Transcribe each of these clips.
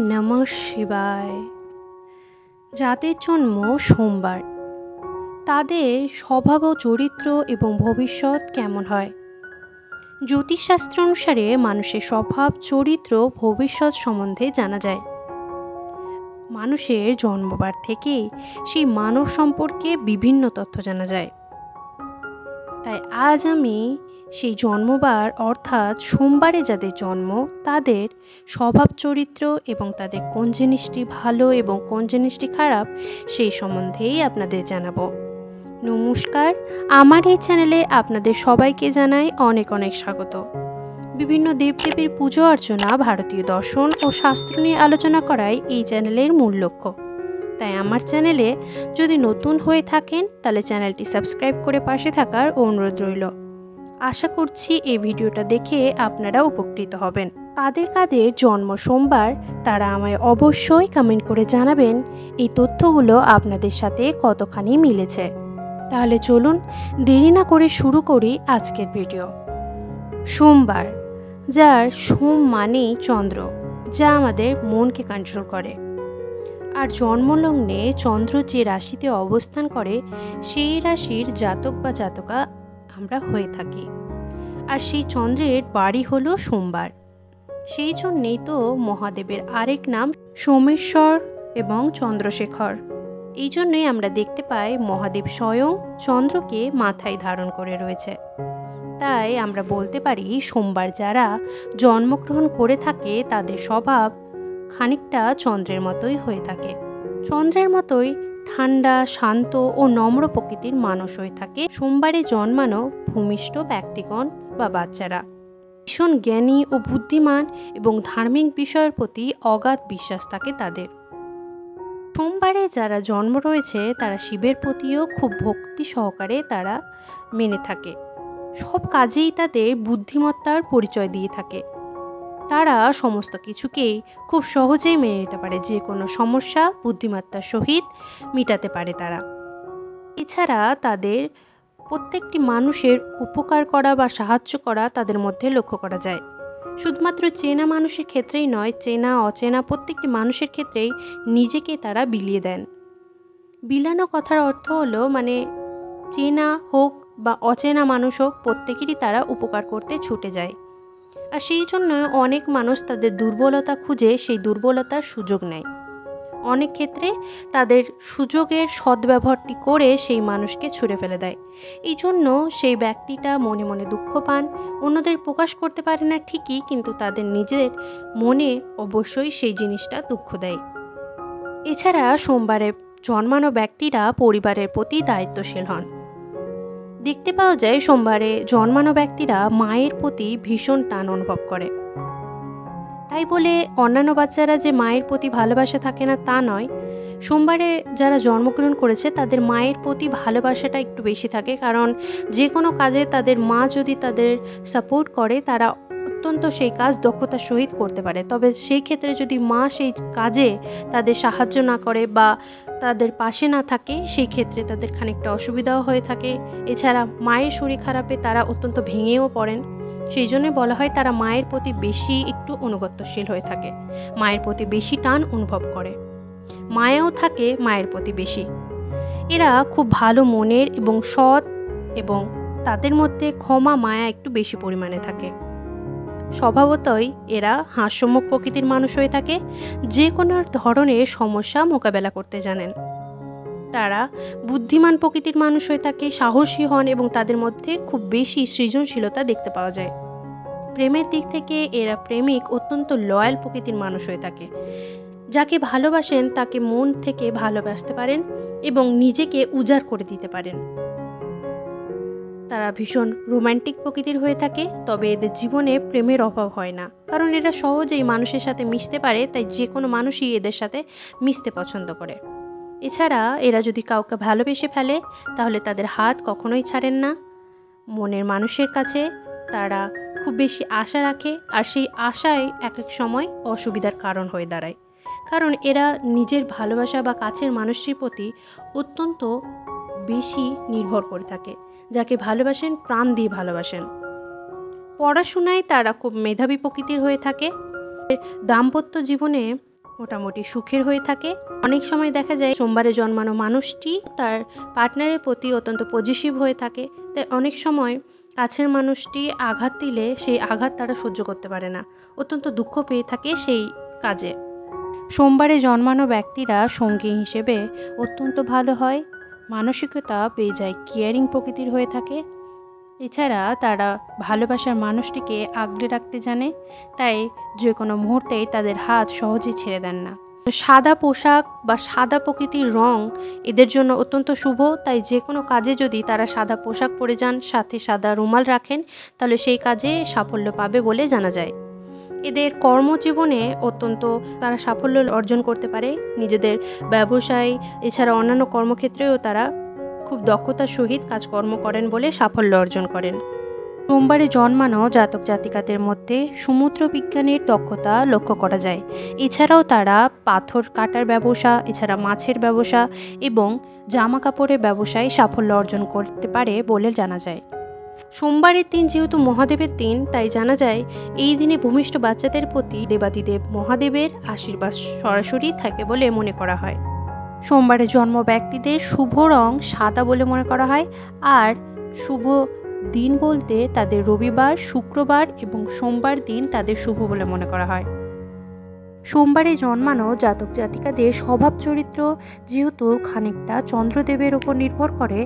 নমঃ শিবায়। যাদের জন্ম সোমবার, তাদের স্বভাব ও চরিত্র এবং ভবিষ্যৎ কেমন হয়? জ্যোতিষশাস্ত্র অনুসারে মানুষের স্বভাব, চরিত্র, ভবিষ্যৎ সম্বন্ধে জানা যায়। মানুষের জন্মবার থেকেই সেই মানব সম্পর্কে বিভিন্ন তথ্য জানা যায়। তাই আজ আমি সেই জন্মবার অর্থাৎ সোমবারে যাদের জন্ম, তাদের স্বভাব, চরিত্র এবং তাদের কোন জিনিসটি ভালো এবং কোন জিনিসটি খারাপ সেই সম্বন্ধেই আপনাদের জানাবো। নমস্কার, আমার এই চ্যানেলে আপনাদের সবাইকে জানাই অনেক অনেক স্বাগত। বিভিন্ন দেবদেবীর পুজো অর্চনা, ভারতীয় দর্শন ও শাস্ত্র নিয়ে আলোচনা করাই এই চ্যানেলের মূল লক্ষ্য। তাই আমার চ্যানেলে যদি নতুন হয়ে থাকেন তাহলে চ্যানেলটি সাবস্ক্রাইব করে পাশে থাকার অনুরোধ রইল। আশা করছি এই ভিডিওটা দেখে আপনারা উপকৃত হবেন। কাদের কাদের জন্ম সোমবার তারা আমায় অবশ্যই কমেন্ট করে জানাবেন এই তথ্যগুলো আপনাদের সাথে কতখানি মিলেছে। তাহলে চলুন দেরি না করে শুরু করি আজকের ভিডিও। সোমবার, যার সোম মানেই চন্দ্র, যা আমাদের মনকে কন্ট্রোল করে। আর জন্মলগ্নে চন্দ্র যে রাশিতে অবস্থান করে সেই রাশির জাতক বা জাতকা আমরা হয়ে থাকি। আর সেই চন্দ্রের বাড়ি হলো সোমবার। সেই জন্যেই তো মহাদেবের আরেক নাম সোমেশ্বর এবং চন্দ্রশেখর। এই জন্যই আমরা দেখতে পাই মহাদেব স্বয়ং চন্দ্রকে মাথায় ধারণ করে রয়েছে। তাই আমরা বলতে পারি সোমবার যারা জন্মগ্রহণ করে থাকে তাদের স্বভাব খানিকটা চন্দ্রের মতোই হয়ে থাকে। চন্দ্রের মতোই ঠান্ডা, শান্ত ও নম্র প্রকৃতির মানুষ হয়ে থাকে সোমবারে জন্মানো ভূমিষ্ঠ ব্যক্তিগণ বা বাচ্চারা। ভীষণ জ্ঞানী ও বুদ্ধিমান এবং ধার্মিক বিষয়ের প্রতি অগাধ বিশ্বাস থাকে তাদের। সোমবারে যারা জন্ম রয়েছে তারা শিবের প্রতিও খুব ভক্তি সহকারে তারা মেনে থাকে। সব কাজেই তাদের বুদ্ধিমত্তার পরিচয় দিয়ে থাকে। তারা সমস্ত কিছুকেই খুব সহজেই মেনে নিতে পারে, যে কোনো সমস্যা বুদ্ধিমত্তার সহিত মেটাতে পারে তারা। এছাড়া তাদের প্রত্যেকটি মানুষের উপকার করা বা সাহায্য করা তাদের মধ্যে লক্ষ্য করা যায়। শুধুমাত্র চেনা মানুষের ক্ষেত্রেই নয়, চেনা অচেনা প্রত্যেকটি মানুষের ক্ষেত্রেই নিজেকে তারা বিলিয়ে দেন। বিলানো কথার অর্থ হলো মানে চেনা হোক বা অচেনা মানুষ হোক, প্রত্যেকেরই তারা উপকার করতে ছুটে যায়। আর সেই জন্য অনেক মানুষ তাদের দুর্বলতা খুঁজে সেই দুর্বলতার সুযোগ নেয়। অনেক ক্ষেত্রে তাদের সুযোগের সদ্ব্যবহারটি করে সেই মানুষকে ছুঁড়ে ফেলে দেয়। এই জন্য সেই ব্যক্তিটা মনে মনে দুঃখ পান, অন্যদের প্রকাশ করতে পারে না ঠিকই, কিন্তু তাদের নিজের মনে অবশ্যই সেই জিনিসটা দুঃখ দেয়। এছাড়া সোমবারে জন্মানো ব্যক্তিরা পরিবারের প্রতি দায়িত্বশীল হন। দেখতে পাওয়া যায় সোমবারে জন্মানো ব্যক্তিরা মায়ের প্রতি ভীষণ টান অনুভব করে। তাই বলে অন্যান্য বাচ্চারা যে মায়ের প্রতি ভালোবাসা থাকে না তা নয়। সোমবারে যারা জন্মগ্রহণ করেছে তাদের মায়ের প্রতি ভালোবাসাটা একটু বেশি থাকে, কারণ যে কোনো কাজে তাদের মা যদি তাদের সাপোর্ট করে তারা অত্যন্ত সেই কাজ দক্ষতার সহিত করতে পারে। তবে সেই ক্ষেত্রে যদি মা সেই কাজে তাদের সাহায্য না করে বা তাদের পাশে না থাকে, সেই ক্ষেত্রে তাদের খানিকটা অসুবিধাও হয়ে থাকে। এছাড়া মায়ের শরীর খারাপে তারা অত্যন্ত ভেঙেও পড়েন। সেই জন্য বলা হয় তারা মায়ের প্রতি বেশি একটু অনুগত্যশীল হয়ে থাকে, মায়ের প্রতি বেশি টান অনুভব করে, মায়াও থাকে মায়ের প্রতি বেশি। এরা খুব ভালো মনের এবং সৎ, এবং তাদের মধ্যে ক্ষমা মায়া একটু বেশি পরিমাণে থাকে। স্বভাবতই এরা হাস্যমুখ প্রকৃতির মানুষ হয়ে থাকে, যে কোনো ধরনের সমস্যা মোকাবেলা করতে জানেন। তারা বুদ্ধিমান প্রকৃতির মানুষ হয়ে থাকে, সাহসী হন এবং তাদের মধ্যে খুব বেশি সৃজনশীলতা দেখতে পাওয়া যায়। প্রেমের দিক থেকে এরা প্রেমিক, অত্যন্ত লয়াল প্রকৃতির মানুষ হয়ে থাকে। যাকে ভালোবাসেন তাকে মন থেকে ভালোবাসতে পারেন এবং নিজেকে উজাড় করে দিতে পারেন। তারা ভীষণ রোম্যান্টিক প্রকৃতির হয়ে থাকে, তবে এদের জীবনে প্রেমের অভাব হয় না, কারণ এরা সহজেই মানুষের সাথে মিশতে পারে। তাই যে কোনো মানুষই এদের সাথে মিশতে পছন্দ করে। এছাড়া এরা যদি কাউকে ভালোবেসে ফেলে তাহলে তাদের হাত কখনোই ছাড়েন না। মনের মানুষের কাছে তারা খুব বেশি আশা রাখে, আর সেই আশাই এক এক সময় অসুবিধার কারণ হয়ে দাঁড়ায়, কারণ এরা নিজের ভালোবাসা বা কাছের মানুষটির প্রতি অত্যন্ত বেশি নির্ভর করে থাকে। যাকে ভালোবাসেন প্রাণ দিয়ে ভালোবাসেন। পড়াশোনায় তারা খুব মেধাবী প্রকৃতির হয়ে থাকে। দাম্পত্য জীবনে মোটামুটি সুখের হয়ে থাকে। অনেক সময় দেখা যায় সোমবারে জন্মানো মানুষটি তার পার্টনারের প্রতি অত্যন্ত পজিটিভ হয়ে থাকে, তাই অনেক সময় কাছের মানুষটি আঘাত দিলে সেই আঘাত তারা সহ্য করতে পারে না, অত্যন্ত দুঃখ পেয়ে থাকে সেই কাজে। সোমবারে জন্মানো ব্যক্তিরা সঙ্গী হিসেবে অত্যন্ত ভালো হয়, মানসিকতা বেজায় কেয়ারিং প্রকৃতির হয়ে থাকে। এছাড়া তারা ভালোবাসার মানুষটিকে আগলে রাখতে জানে, তাই যে কোনো মুহূর্তেই তাদের হাত সহজেই ছেড়ে দেন না। সাদা পোশাক বা সাদা প্রকৃতির রং এদের জন্য অত্যন্ত শুভ, তাই যে কোনো কাজে যদি তারা সাদা পোশাক পরে যান, সাথে সাদা রুমাল রাখেন, তাহলে সেই কাজে সাফল্য পাবে বলে জানা যায়। এদের কর্মজীবনে অত্যন্ত তারা সাফল্য অর্জন করতে পারে, নিজেদের ব্যবসায় এছাড়া অন্যান্য কর্মক্ষেত্রেও তারা খুব দক্ষতার সহিত কাজকর্ম করেন বলে সাফল্য অর্জন করেন। সোমবারে জন্মানো জাতক জাতিকাদের মধ্যে সমুদ্র বিজ্ঞানের দক্ষতা লক্ষ্য করা যায়। এছাড়াও তারা পাথর কাটার ব্যবসা, এছাড়া মাছের ব্যবসা এবং জামা কাপড়ের ব্যবসায় সাফল্য অর্জন করতে পারে বলে জানা যায়। সোমবারের দিন যেহেতু মহাদেবের দিন, তাই জানা যায় এই দিনে ভূমিষ্ঠ বাচ্চাদের প্রতি দেবাদিদেব মহাদেবের আশীর্বাদ সরাসরি থাকে বলে মনে করা হয়। সোমবারে জন্ম ব্যক্তিদের শুভ রং সাদা বলে মনে করা হয়, আর শুভ দিন বলতে তাদের রবিবার, শুক্রবার এবং সোমবার দিন তাদের শুভ বলে মনে করা হয়। সোমবারে জন্মানো জাতক জাতিকাদের স্বভাব চরিত্র যেহেতু খানিকটা চন্দ্রদেবের উপর নির্ভর করে,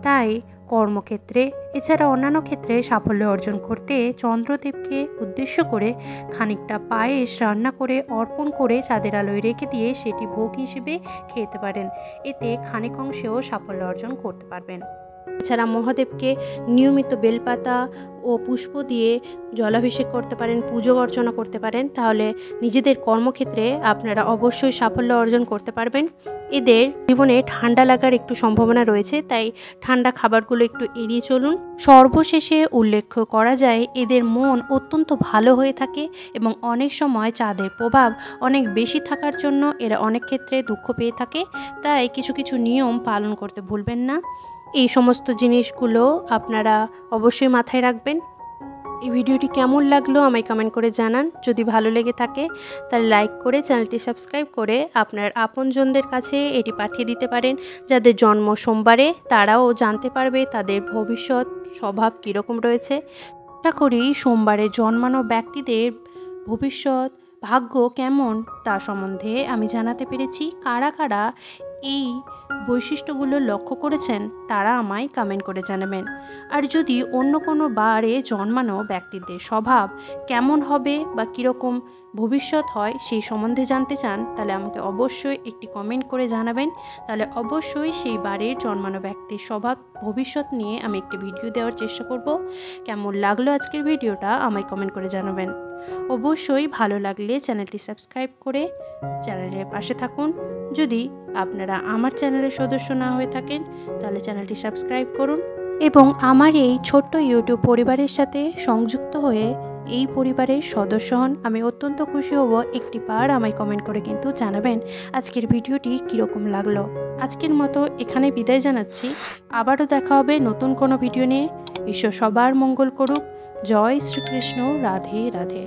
তাই কর্মক্ষেত্রে এছাড়া অন্যান্য ক্ষেত্রে সাফল্য অর্জন করতে চন্দ্রদেবকে উদ্দেশ্য করে খানিকটা পায়েস রান্না করে অর্পণ করে চাঁদের আলোয় রেখে দিয়ে সেটি ভোগ হিসেবে খেতে পারেন, এতে খানিক অংশেও সাফল্য অর্জন করতে পারবেন। এছাড়া মহাদেবকে নিয়মিত বেলপাতা ও পুষ্প দিয়ে জলাভিষেক করতে পারেন, পুজো অর্চনা করতে পারেন, তাহলে নিজেদের কর্মক্ষেত্রে আপনারা অবশ্যই সাফল্য অর্জন করতে পারবেন। এদের জীবনে ঠান্ডা লাগার একটু সম্ভাবনা রয়েছে, তাই ঠান্ডা খাবারগুলো একটু এড়িয়ে চলুন। সর্বশেষে উল্লেখ করা যায় এদের মন অত্যন্ত ভালো হয়ে থাকে এবং অনেক সময় চাঁদের প্রভাব অনেক বেশি থাকার জন্য এরা অনেক ক্ষেত্রে দুঃখ পেয়ে থাকে, তাই কিছু কিছু নিয়ম পালন করতে ভুলবেন না। এই সমস্ত জিনিসগুলো আপনারা অবশ্যই মাথায় রাখবেন। এই ভিডিওটি কেমন লাগলো আমায় কমেন্ট করে জানান। যদি ভালো লেগে থাকে তাহলে লাইক করে চ্যানেলটি সাবস্ক্রাইব করে আপনার আপনজনদের কাছে এটি পাঠিয়ে দিতে পারেন, যাদের জন্ম সোমবারে তারাও জানতে পারবে তাদের ভবিষ্যৎ স্বভাব কীরকম রয়েছে। আশা করি সোমবারে জন্মানো ব্যক্তিদের ভবিষ্যৎ ভাগ্য কেমন তা সম্বন্ধে আমি জানাতে পেরেছি। কারা কারা এই বৈশিষ্ট্যগুলো লক্ষ্য করেছেন তারা আমায় কমেন্ট করে জানাবেন। আর যদি অন্য কোনো বারে জন্মানো ব্যক্তিদের স্বভাব কেমন হবে বা কীরকম ভবিষ্যৎ হয় সেই সম্বন্ধে জানতে চান, তাহলে আমাকে অবশ্যই একটি কমেন্ট করে জানাবেন। তাহলে অবশ্যই সেই বারের জন্মানো ব্যক্তির স্বভাব ভবিষ্যৎ নিয়ে আমি একটি ভিডিও দেওয়ার চেষ্টা করব। কেমন লাগলো আজকের ভিডিওটা আমায় কমেন্ট করে জানাবেন। অবশ্যই ভালো লাগলে চ্যানেলটি সাবস্ক্রাইব করে চ্যানেলের পাশে থাকুন। যদি আপনারা আমার চ্যানেলের সদস্য না হয়ে থাকেন তাহলে চ্যানেলটি সাবস্ক্রাইব করুন এবং আমার এই ছোট্ট ইউটিউব পরিবারের সাথে সংযুক্ত হয়ে এই পরিবারের সদস্য হন। আমি অত্যন্ত খুশি হব একটি বার আমায় কমেন্ট করে কিন্তু জানাবেন আজকের ভিডিওটি কীরকম লাগলো। আজকের মতো এখানে বিদায় জানাচ্ছি। আবারও দেখা হবে নতুন কোনো ভিডিও নিয়ে। ঈশ্বর সবার মঙ্গল করুক। জয় শ্রীকৃষ্ণ। রাধে রাধে।